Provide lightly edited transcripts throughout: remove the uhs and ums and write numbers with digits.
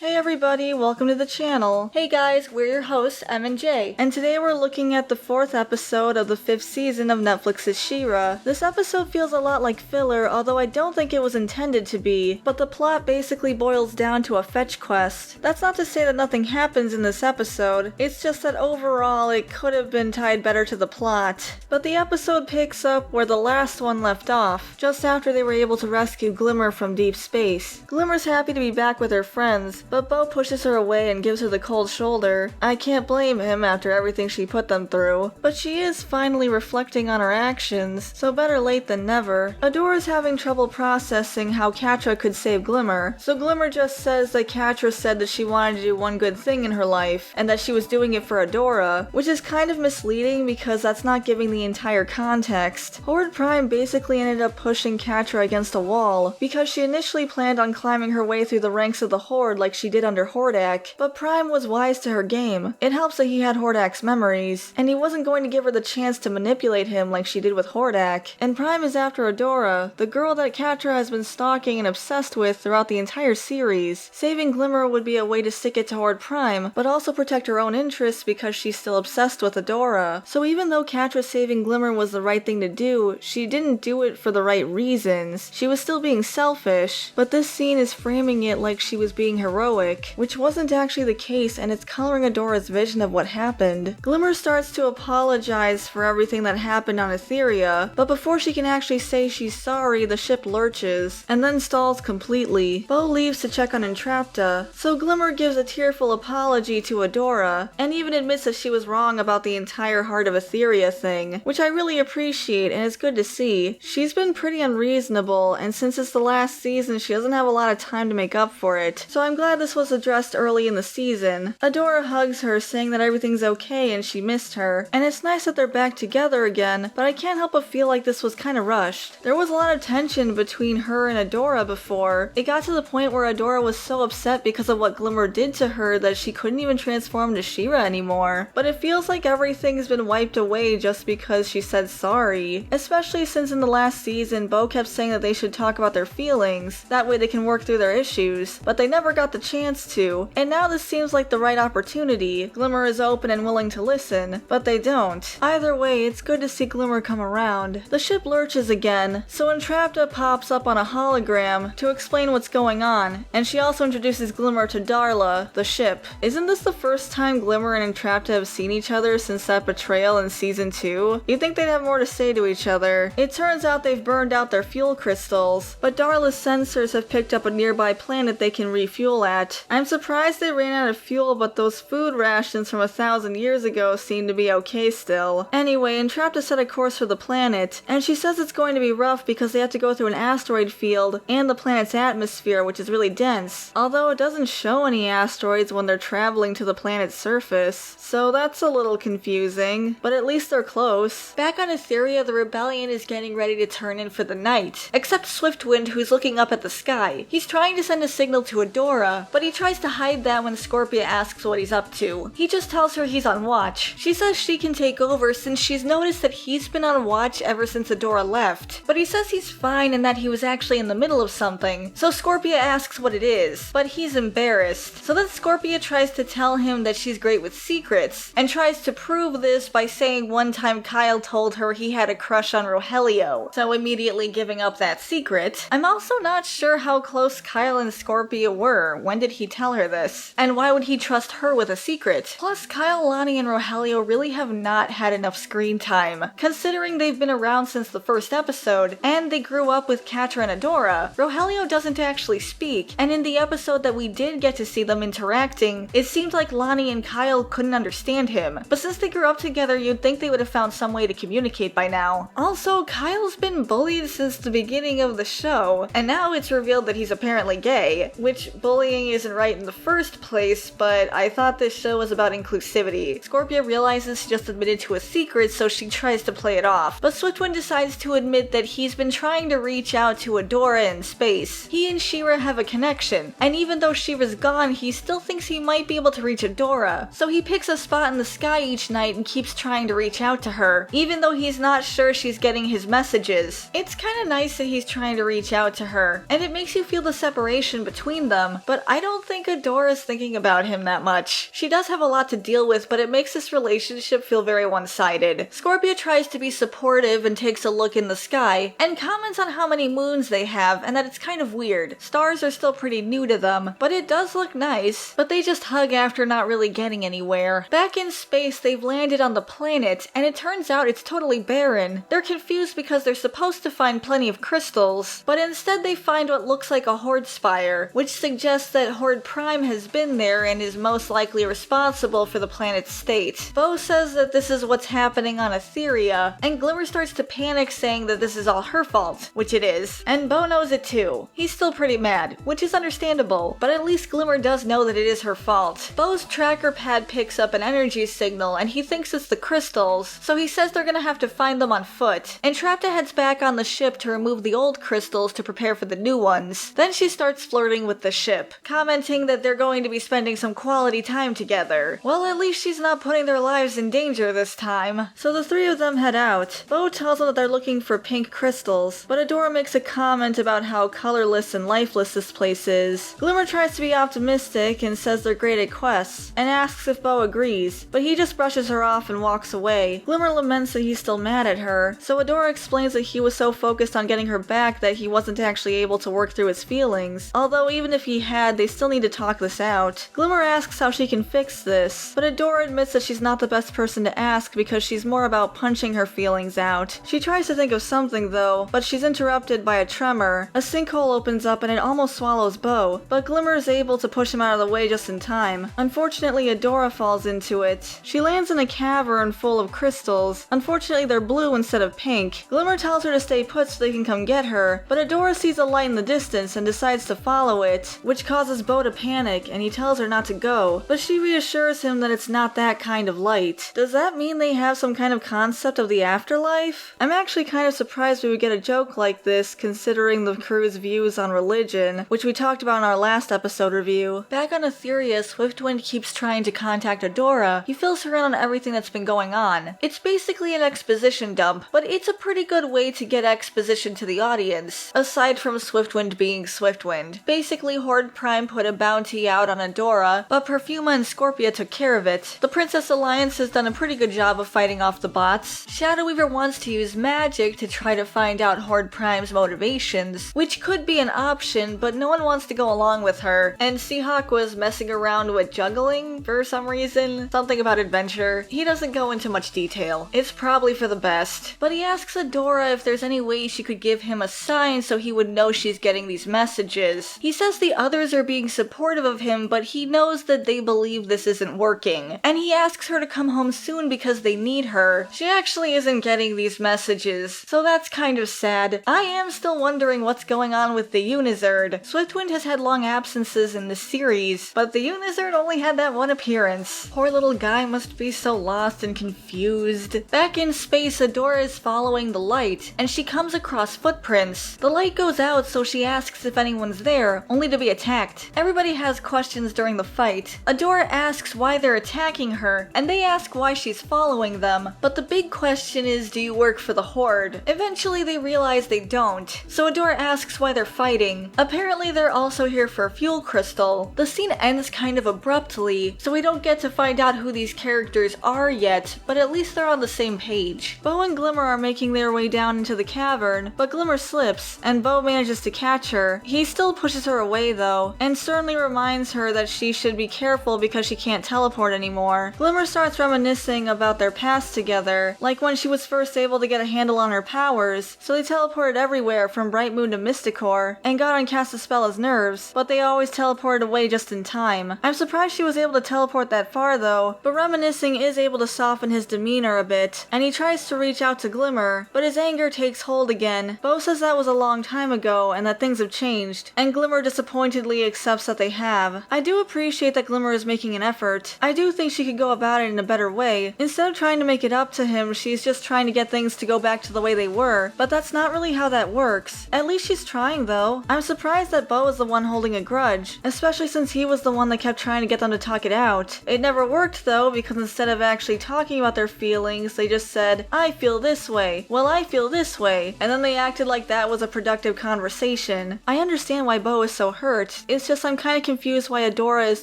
Hey everybody, welcome to the channel. Hey guys, we're your hosts, Em and Jay, and today we're looking at the 4th episode of the 5th season of Netflix's She-Ra. This episode feels a lot like filler, although I don't think it was intended to be, but the plot basically boils down to a fetch quest. That's not to say that nothing happens in this episode, it's just that overall it could have been tied better to the plot. But the episode picks up where the last one left off, just after they were able to rescue Glimmer from deep space. Glimmer's happy to be back with her friends, but Bo pushes her away and gives her the cold shoulder. I can't blame him after everything she put them through. But she is finally reflecting on her actions, so better late than never. Adora's having trouble processing how Catra could save Glimmer, so Glimmer just says that Catra said that she wanted to do one good thing in her life, and that she was doing it for Adora, which is kind of misleading because that's not giving the entire context. Horde Prime basically ended up pushing Catra against a wall, because she initially planned on climbing her way through the ranks of the Horde like she did under Hordak, but Prime was wise to her game. It helps that he had Hordak's memories, and he wasn't going to give her the chance to manipulate him like she did with Hordak. And Prime is after Adora, the girl that Catra has been stalking and obsessed with throughout the entire series. Saving Glimmer would be a way to stick it to Horde Prime, but also protect her own interests because she's still obsessed with Adora. So even though Catra saving Glimmer was the right thing to do, she didn't do it for the right reasons. She was still being selfish, but this scene is framing it like she was being heroic, which wasn't actually the case, and it's coloring Adora's vision of what happened. Glimmer starts to apologize for everything that happened on Etheria, but before she can actually say she's sorry, the ship lurches, and then stalls completely. Bo leaves to check on Entrapta, so Glimmer gives a tearful apology to Adora, and even admits that she was wrong about the entire Heart of Etheria thing, which I really appreciate and it's good to see. She's been pretty unreasonable, and since it's the last season, she doesn't have a lot of time to make up for it, so I'm glad this was addressed early in the season. Adora hugs her, saying that everything's okay and she missed her. And it's nice that they're back together again, but I can't help but feel like this was kinda rushed. There was a lot of tension between her and Adora before. It got to the point where Adora was so upset because of what Glimmer did to her that she couldn't even transform to She-Ra anymore. But it feels like everything's been wiped away just because she said sorry. Especially since in the last season, Bo kept saying that they should talk about their feelings, that way they can work through their issues, but they never got the chance to, and now this seems like the right opportunity. Glimmer is open and willing to listen, but they don't. Either way, it's good to see Glimmer come around. The ship lurches again, so Entrapta pops up on a hologram to explain what's going on, and she also introduces Glimmer to Darla, the ship. Isn't this the first time Glimmer and Entrapta have seen each other since that betrayal in season 2? You'd think they'd have more to say to each other. It turns out they've burned out their fuel crystals, but Darla's sensors have picked up a nearby planet they can refuel at. I'm surprised they ran out of fuel, but those food rations from 1,000 years ago seem to be okay still. Anyway, Entrapta set a course for the planet, and she says it's going to be rough because they have to go through an asteroid field and the planet's atmosphere, which is really dense. Although it doesn't show any asteroids when they're traveling to the planet's surface, so that's a little confusing, but at least they're close. Back on Etheria, the rebellion is getting ready to turn in for the night, except Swiftwind, who's looking up at the sky. He's trying to send a signal to Adora, but he tries to hide that when Scorpia asks what he's up to. He just tells her he's on watch. She says she can take over since she's noticed that he's been on watch ever since Adora left, but he says he's fine and that he was actually in the middle of something, so Scorpia asks what it is, but he's embarrassed. So then Scorpia tries to tell him that she's great with secrets, and tries to prove this by saying one time Kyle told her he had a crush on Rogelio, so immediately giving up that secret. I'm also not sure how close Kyle and Scorpia were. When did he tell her this? And why would he trust her with a secret? Plus, Kyle, Lonnie, and Rogelio really have not had enough screen time, considering they've been around since the first episode, and they grew up with Catra and Adora. Rogelio doesn't actually speak, and in the episode that we did get to see them interacting, it seemed like Lonnie and Kyle couldn't understand him, but since they grew up together, you'd think they would have found some way to communicate by now. Also, Kyle's been bullied since the beginning of the show, and now it's revealed that he's apparently gay, which bullying isn't right in the first place, but I thought this show was about inclusivity. Scorpia realizes she just admitted to a secret, so she tries to play it off, but Swiftwind decides to admit that he's been trying to reach out to Adora in space. He and She-Ra have a connection, and even though She-Ra's gone, he still thinks he might be able to reach Adora, so he picks a spot in the sky each night and keeps trying to reach out to her, even though he's not sure she's getting his messages. It's kinda nice that he's trying to reach out to her, and it makes you feel the separation between them, but I don't think Adora's thinking about him that much. She does have a lot to deal with, but it makes this relationship feel very one-sided. Scorpia tries to be supportive and takes a look in the sky, and comments on how many moons they have and that it's kind of weird. Stars are still pretty new to them, but it does look nice. But they just hug after not really getting anywhere. Back in space, they've landed on the planet, and it turns out it's totally barren. They're confused because they're supposed to find plenty of crystals, but instead they find what looks like a Horde spire, which suggests that Horde Prime has been there and is most likely responsible for the planet's state. Bo says that this is what's happening on Etheria, and Glimmer starts to panic saying that this is all her fault, which it is. And Bo knows it too. He's still pretty mad, which is understandable, but at least Glimmer does know that it is her fault. Bo's tracker pad picks up an energy signal and he thinks it's the crystals, so he says they're gonna have to find them on foot. And Trapta heads back on the ship to remove the old crystals to prepare for the new ones. Then she starts flirting with the ship, commenting that they're going to be spending some quality time together. Well, at least she's not putting their lives in danger this time. So the three of them head out. Bo tells them that they're looking for pink crystals, but Adora makes a comment about how colorless and lifeless this place is. Glimmer tries to be optimistic and says they're great at quests, and asks if Bo agrees, but he just brushes her off and walks away. Glimmer laments that he's still mad at her, so Adora explains that he was so focused on getting her back that he wasn't actually able to work through his feelings, although even if he had, they still need to talk this out. Glimmer asks how she can fix this, but Adora admits that she's not the best person to ask because she's more about punching her feelings out. She tries to think of something though, but she's interrupted by a tremor. A sinkhole opens up and it almost swallows Bo, but Glimmer is able to push him out of the way just in time. Unfortunately, Adora falls into it. She lands in a cavern full of crystals. Unfortunately, they're blue instead of pink. Glimmer tells her to stay put so they can come get her, but Adora sees a light in the distance and decides to follow it, which causes Bo to panic, and he tells her not to go, but she reassures him that it's not that kind of light. Does that mean they have some kind of concept of the afterlife? I'm actually kind of surprised we would get a joke like this, considering the crew's views on religion, which we talked about in our last episode review. Back on Etheria, Swiftwind keeps trying to contact Adora. He fills her in on everything that's been going on. It's basically an exposition dump, but it's a pretty good way to get exposition to the audience, aside from Swiftwind being Swiftwind. Basically, Horde Prime put a bounty out on Adora, but Perfuma and Scorpia took care of it. The Princess Alliance has done a pretty good job of fighting off the bots. Shadow Weaver wants to use magic to try to find out Horde Prime's motivations, which could be an option, but no one wants to go along with her. And Seahawk was messing around with juggling for some reason. Something about adventure. He doesn't go into much detail. It's probably for the best. But he asks Adora if there's any way she could give him a sign so he would know she's getting these messages. He says the others are being supportive of him, but he knows that they believe this isn't working. And he asks her to come home soon because they need her. She actually isn't getting these messages, so that's kind of sad. I am still wondering what's going on with the Unizerd. Swiftwind has had long absences in the series, but the Unizerd only had that one appearance. Poor little guy must be so lost and confused. Back in space, Adora is following the light, and she comes across footprints. The light goes out, so she asks if anyone's there, only to be attacked. Everybody has questions during the fight. Adora asks why they're attacking her, and they ask why she's following them, but the big question is, do you work for the Horde? Eventually they realize they don't, so Adora asks why they're fighting. Apparently they're also here for a fuel crystal. The scene ends kind of abruptly, so we don't get to find out who these characters are yet, but at least they're on the same page. Bo and Glimmer are making their way down into the cavern, but Glimmer slips, and Bo manages to catch her. He still pushes her away though, and sternly reminds her that she should be careful because she can't teleport anymore. Glimmer starts reminiscing about their past together, like when she was first able to get a handle on her powers, so they teleported everywhere from Bright Moon to Mysticor, and got on Castaspela's nerves, but they always teleported away just in time. I'm surprised she was able to teleport that far though, but reminiscing is able to soften his demeanor a bit, and he tries to reach out to Glimmer, but his anger takes hold again. Bo says that was a long time ago and that things have changed, and Glimmer disappointedly accepts that they have. I do appreciate that Glimmer is making an effort. I do think she could go about it in a better way. Instead of trying to make it up to him, she's just trying to get things to go back to the way they were, but that's not really how that works. At least she's trying though. I'm surprised that Bo is the one holding a grudge, especially since he was the one that kept trying to get them to talk it out. It never worked though, because instead of actually talking about their feelings, they just said, I feel this way, well I feel this way, and then they acted like that was a productive conversation. I understand why Bo is so hurt. It's just I'm kinda confused why Adora is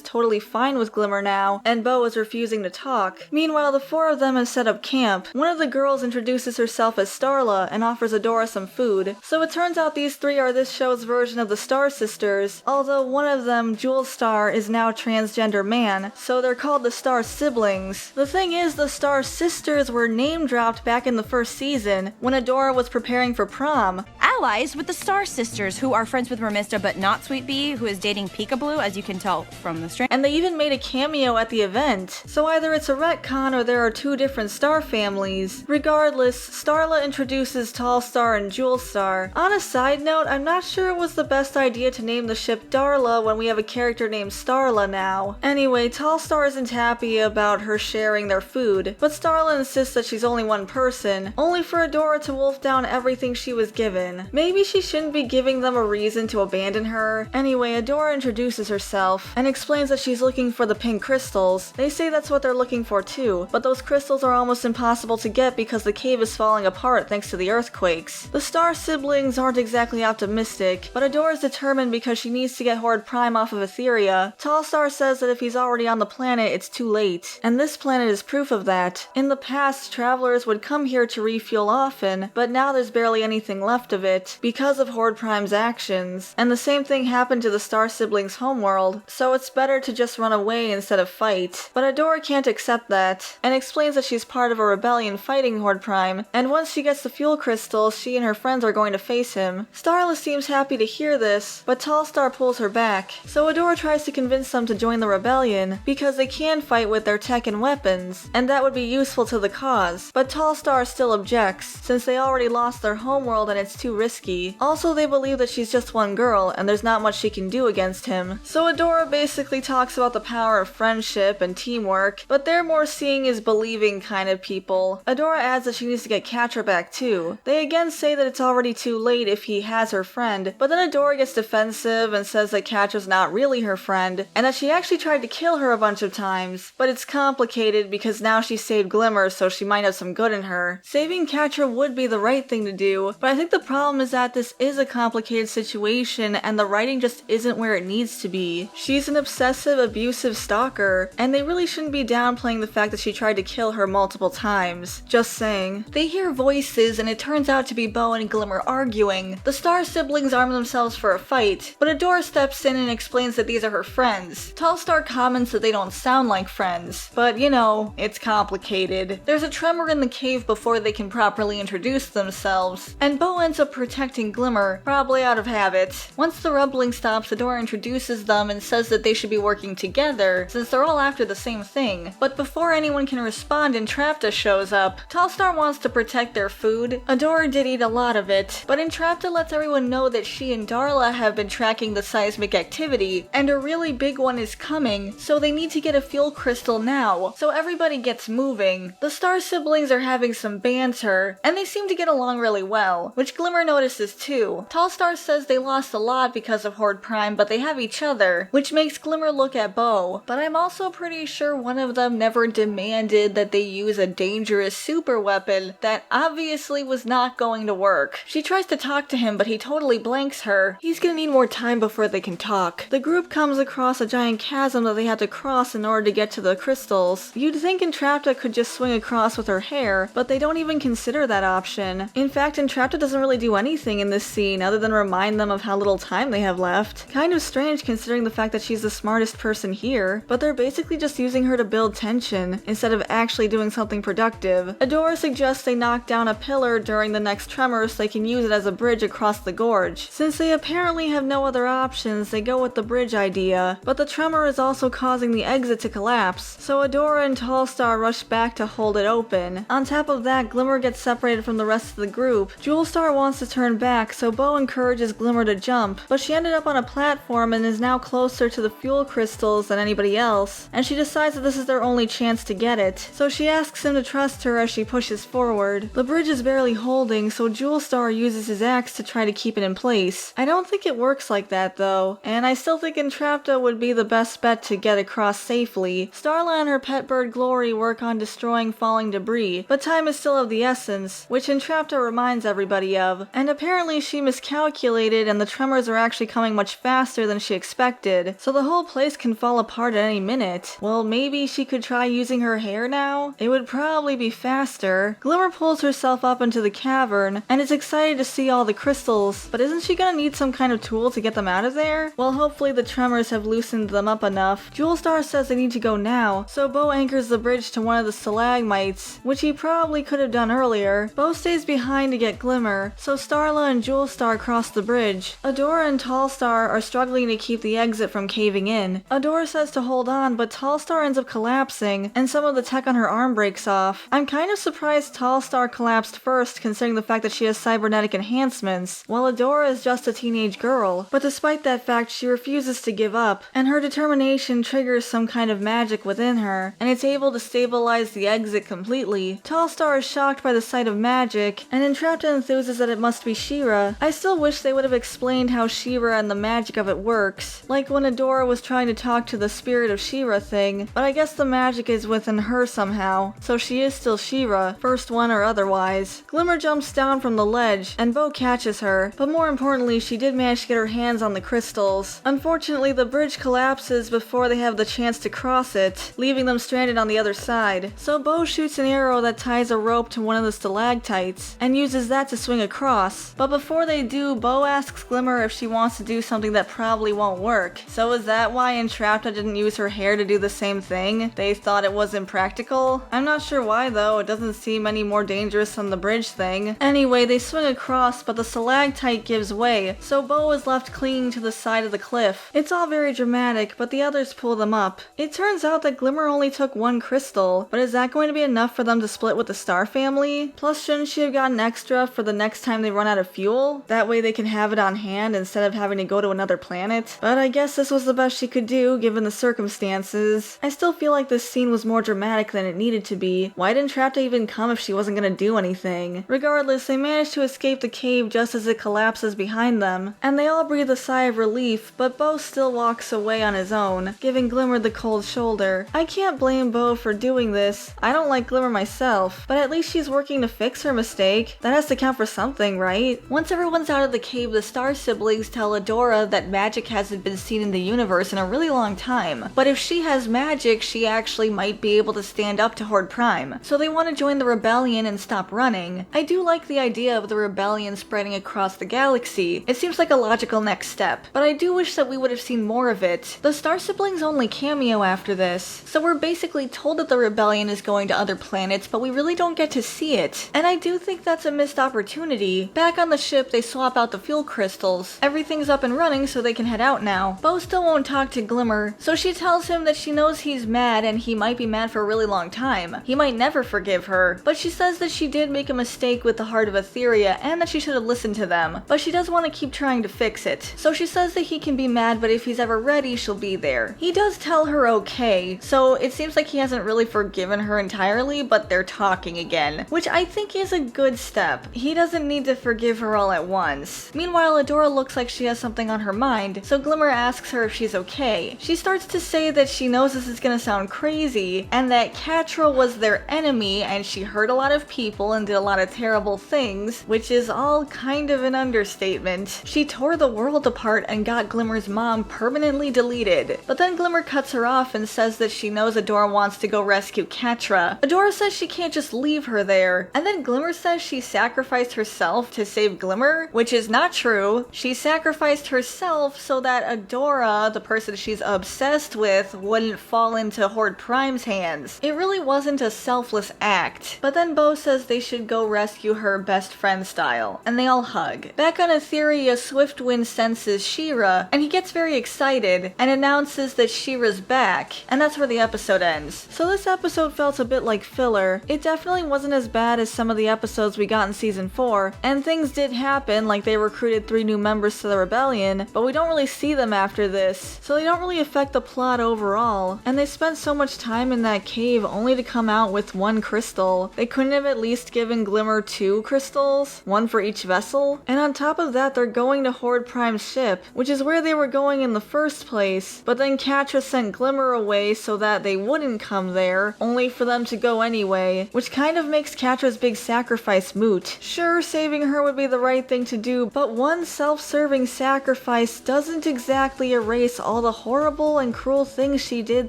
totally fine with Glimmer now, and Bo is refusing to talk. Meanwhile, the four of them have set up camp. One of the girls introduces herself as Starla and offers Adora some food. So it turns out these three are this show's version of the Star Sisters, although one of them, Jewel Star, is now a transgender man, so they're called the Star Siblings. The thing is, the Star Sisters were name dropped back in the first season, when Adora was preparing for prom. Allies with the Star Sisters, who are friends with Remista but not Sweet Bee, who is dating Peekaboo, as you can tell from the string. And they even made a cameo at the event. So either it's a retcon or there are two different star families. Regardless, Starla introduces Tall Star and Jewel Star. On a side note, I'm not sure it was the best idea to name the ship Darla when we have a character named Starla now. Anyway, Tall Star isn't happy about her sharing their food, but Starla insists that she's only one person, only for Adora to wolf down everything she was given. Maybe she shouldn't be giving them a reason to abandon her. Anyway, Adora introduces herself and explains that she's looking for the pink crystals. They say that's what they're looking for too, but those crystals are almost impossible to get because the cave is falling apart thanks to the earthquakes. The Star Siblings aren't exactly optimistic, but Adora's determined because she needs to get Horde Prime off of Etheria. Tall Star says that if he's already on the planet, it's too late, and this planet is proof of that. In the past, travelers would come here to refuel often, but now there's barely anything left of it because of Horde Prime's actions, and the same thing happened to the Star Siblings' homeworld, so it's better to just run away instead of fight. But Adora can't accept that, and explains that she's part of a rebellion fighting Horde Prime, and once she gets the fuel crystals, she and her friends are going to face him. Starla seems happy to hear this, but Tall Star pulls her back, so Adora tries to convince them to join the rebellion, because they can fight with their tech and weapons, and that would be useful to the cause. But Tall Star still objects, since they already lost their homeworld and it's too risky. Also, they believe that she's just one girl, and there's not much she can do against him. So Adora basically talks about the power of friendship and teamwork, but they're more seeing as believing kind of people. Adora adds that she needs to get Catra back too. They again say that it's already too late if he has her friend, but then Adora gets defensive and says that Catra's not really her friend, and that she actually tried to kill her a bunch of times, but it's complicated because now she saved Glimmer, so she might have some good in her. Saving Catra would be the right thing to do, but I think the problem is that this is a complicated situation and the writing just isn't where it needs to be. She's an obsessive, abusive stalker, and they really shouldn't be downplaying the fact that she tried to kill her multiple times. Just saying. They hear voices and it turns out to be Bo and Glimmer arguing. The Star Siblings arm themselves for a fight, but Adora steps in and explains that these are her friends. Tall Star comments that they don't sound like friends, but you know, it's complicated. There's a tremor in the cave before they can properly introduce themselves, and Bo ends up protecting Glimmer, probably out of habit. Once the rumbling stops, Adora introduces them and says that they should be working together, since they're all after the same thing. But before anyone can respond, Entrapta shows up. Tall Star wants to protect their food. Adora did eat a lot of it, but Entrapta lets everyone know that she and Darla have been tracking the seismic activity, and a really big one is coming, so they need to get a fuel crystal now, so everybody gets moving. The Star Siblings are having some banter, and they seem to get along really well, which Glimmer notices too. Tall Star says they lost a lot because of Horde Prime, but they have each other, which makes Glimmer look at Bo, but I'm also pretty sure one of them never demanded that they use a dangerous super weapon that obviously was not going to work. She tries to talk to him, but he totally blanks her. He's gonna need more time before they can talk. The group comes across a giant chasm that they had to cross in order to get to the crystals. You'd think Entrapta could just swing across with her hair, but they don't even consider that option. In fact, Entrapta doesn't really do anything in this scene other than remind them of how little time they have left. Kind of strange considering the fact that she's the smartest person here, but they're basically just using her to build tension instead of actually doing something productive. Adora suggests they knock down a pillar during the next tremor so they can use it as a bridge across the gorge. Since they apparently have no other options, they go with the bridge idea, but the tremor is also causing the exit to collapse, so Adora and Tall Star rush back to hold it open. On top of that, Glimmer gets separated from the rest of the group. Jewel Star wants to turn back, so Bo encourages Glimmer to jump, but she ended up on a platform and is now closer to the fuel crystals than anybody else, and she decides that this is their only chance to get it, so she asks him to trust her as she pushes forward. The bridge is barely holding, so Jewel Star uses his axe to try to keep it in place. I don't think it works like that though, and I still think Entrapta would be the best bet to get across safely. Starla and her pet bird Glory work on destroying falling debris, but time is still of the essence, which Entrapta reminds everybody of, and apparently she miscalculated and the tremors are actually coming much faster than she expected, so the whole place can fall apart at any minute. Well, maybe she could try using her hair now? It would probably be faster. Glimmer pulls herself up into the cavern and is excited to see all the crystals, but isn't she gonna need some kind of tool to get them out of there? Well, hopefully the tremors have loosened them up enough. Jewelstar says they need to go now, so Bo anchors the bridge to one of the stalagmites, which he probably could have done earlier. Bo stays behind to get Glimmer, so Starla and Jewelstar cross the bridge. Adora and Tallstar are struggling to keep the exit from caving in. Adora says to hold on, but Tallstar ends up collapsing, and some of the tech on her arm breaks off. I'm kind of surprised Tallstar collapsed first, considering the fact that she has cybernetic enhancements, while Adora is just a teenage girl. But despite that fact, she refuses to give up, and her determination triggers some kind of magic within her, and it's able to stabilize the exit completely. Tallstar is shocked by the sight of magic, and Entrapta enthuses that it must be She-Ra. I still wish they would have explained how She-Ra and the magic of it works, like when Adora was trying to talk to the spirit of She-Ra thing, but I guess the magic is within her somehow, so she is still She-Ra, first one or otherwise. Glimmer jumps down from the ledge, and Bo catches her, but more importantly, she did manage to get her hands on the crystals. Unfortunately, the bridge collapses before they have the chance to cross it, leaving them stranded on the other side. So Bo shoots an arrow that ties a rope to one of the stalactites, and uses that to swing across. But before they do, Bo asks Glimmer if she wants to do something that probably won't work. So is that why Entrapta didn't use her hair to do the same thing? They thought it was impractical? I'm not sure why though, it doesn't seem any more dangerous than the bridge thing. Anyway, they swing across, but the stalactite gives way, so Bo is left clinging to the side of the cliff. It's all very dramatic, but the others pull them up. It turns out that Glimmer only took one crystal, but is that going to be enough for them to split with the Star family? Plus, shouldn't she have gotten extra for the next time they run out of fuel? That way they can have it on hand instead of having to go to another planet. But I guess this was the best she could do given the circumstances. I still feel like this scene was more dramatic than it needed to be. Why didn't Entrapta even come if she wasn't gonna do anything? Regardless, they managed to escape the cave just as it collapses behind them, and they all breathe a sigh of relief, but Bo still walks away on his own, giving Glimmer the cold shoulder. I can't blame Bo for doing this. I don't like Glimmer myself, but at least she's working to fix her mistake. That has to count for something, right? Once everyone's out of the cave, the Star siblings tell Adora that magic hasn't been seen in the universe in a really long time, but if she has magic, she actually might be able to stand up to Horde Prime, so they want to join the rebellion and stop running. I do like the idea of the rebellion spreading across the galaxy. It seems like a logical next step, but I do wish that we would have seen more of it. The Star siblings only cameo after this, so we're basically told that the rebellion is going to other planets, but we really don't get to see it, and I do think that's a missed opportunity. Back on the ship, they swap out the fuel crystals. Everything's up and running, so they can head out now. Bo still won't talk to Glimmer, so she tells him that she knows he's mad and he might be mad for a really long time. He might never forgive her, but she says that she did make a mistake with the Heart of Etheria and that she should have listened to them, but she does want to keep trying to fix it. So she says that he can be mad, but if he's ever ready, she'll be there. He does tell her okay, so it seems like he hasn't really forgiven her entirely, but they're talking again, which I think is a good step. He doesn't need to forgive her all at once. Meanwhile, Adora looks like she has something on her mind, so Glimmer asks her if she's okay. She starts to say that she knows this is gonna sound crazy, and that Catra was their enemy and she hurt a lot of people and did a lot of terrible things, which is all kind of an understatement. She tore the world apart and got Glimmer's mom permanently deleted. But then Glimmer cuts her off and says that she knows Adora wants to go rescue Catra. Adora says she can't just leave her there, and then Glimmer says she sacrificed herself to save Glimmer, which is not true. She sacrificed herself so that Adora, the person she's obsessed with, wouldn't fall into Horde Prime's hands. It really wasn't a selfless act. But then Bo says they should go rescue her best friend style, and they all hug. Back on Etheria, Swiftwind senses She-Ra, and he gets very excited and announces that She-Ra's back, and that's where the episode ends. So this episode felt a bit like filler. It definitely wasn't as bad as some of the episodes we got in season 4, and things did happen, like they recruited 3 new members to the rebellion, but we don't really see them after this, so they don't really affect the plot overall, and they spent so much time in that cave only to come out with 1 crystal. They couldn't have at least given Glimmer 2 crystals, 1 for each vessel, and on top of that they're going to Horde Prime's ship, which is where they were going in the first place, but then Catra sent Glimmer away so that they wouldn't come there, only for them to go anyway, which kind of makes Catra's big sacrifice moot. Sure, saving her would be the right thing to do, but one self-serving sacrifice doesn't exactly erase all the horrible and cruel things she did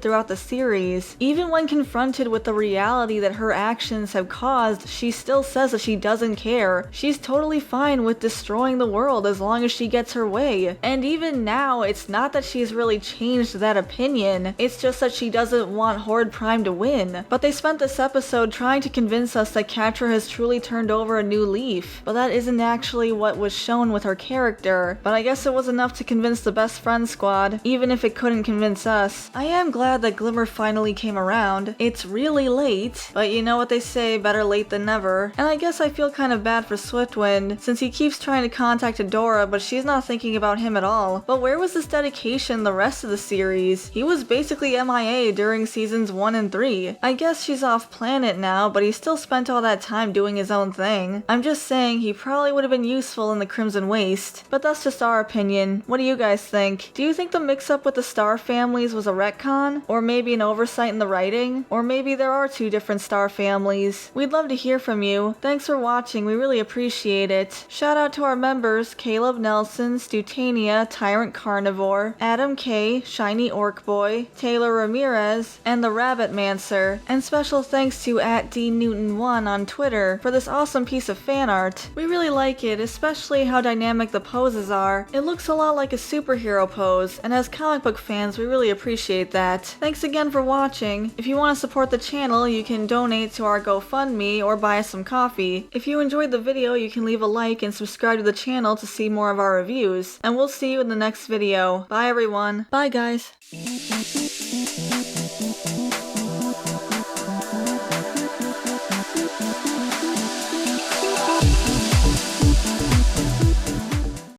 throughout the series. Even when confronted with the reality that her actions have caused, she still says that she doesn't care. She's totally fine with destroying the world as long as she gets her way. And even now, it's not that she's really changed that opinion, it's just that she doesn't want Horde Prime to win. But they spent this episode trying to convince us that Catra has truly turned over a new leaf, but that isn't actually what was shown with her character. But I guess it was enough to convince the best friend squad, even if it couldn't convince us. I am glad that Glimmer finally came around. It's really late, but you know what they say, better late than never. And I guess I feel kind of bad for Swiftwind, since he keeps trying to contact Adora, but she's not thinking about him at all. But where was this dedication the rest of the series? He was basically MIA during seasons 1 and 3. I guess she's off planet now, but he still spent all that time doing his own thing. I'm just saying he probably would have been useful in the Crimson Waste. But that's just our opinion. What do you guys think? Do you think the mix-up with the star families was a retcon? Or maybe an oversight in the writing? Or maybe there are two different star families? We'd love to hear from you. Thanks for watching, we really appreciate it. Shout out to our members, Caleb Nelson, Stutania, Tyrant Carnivore, Adam K, Shiny Orc Boy, Taylor Ramirez, and the Rabbit Mancer. And special thanks to @DNewton1 on Twitter for this awesome piece of fan art. We really like it, especially how dynamic the poses are. It looks a lot like a superhero pose, and as comic book fans, we really appreciate that. Thanks again for watching. If you want to support the channel, you can donate to our GoFundMe or buy us some coffee. If you enjoyed the video, you can leave a like and subscribe to the channel to see more of our reviews. And we'll see you in the next video. Bye everyone. Bye guys.